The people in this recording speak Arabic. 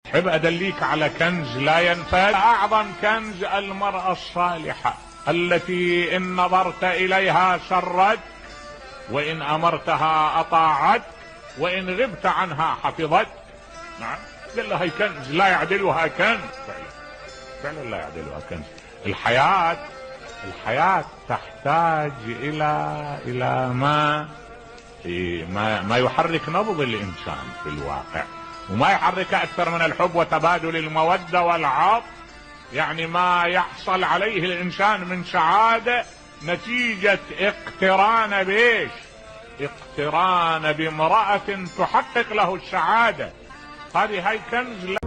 أحب أدليك على كنز لا ينفد. أعظم كنز المرأة الصالحة التي إن نظرت إليها سرت، وإن أمرتها أطاعت، وإن غبت عنها حفظت. نعم، قال لها هي كنز لا يعدلها كنز. فعلا لا يعدلها كنز. الحياة تحتاج إلى ما يحرك نبض الإنسان في الواقع، وما يحرك أكثر من الحب وتبادل المودة والعطف. يعني ما يحصل عليه الإنسان من سعادة نتيجة اقتران بإيش؟ اقتران بامرأة تحقق له السعادة. هاي كنز.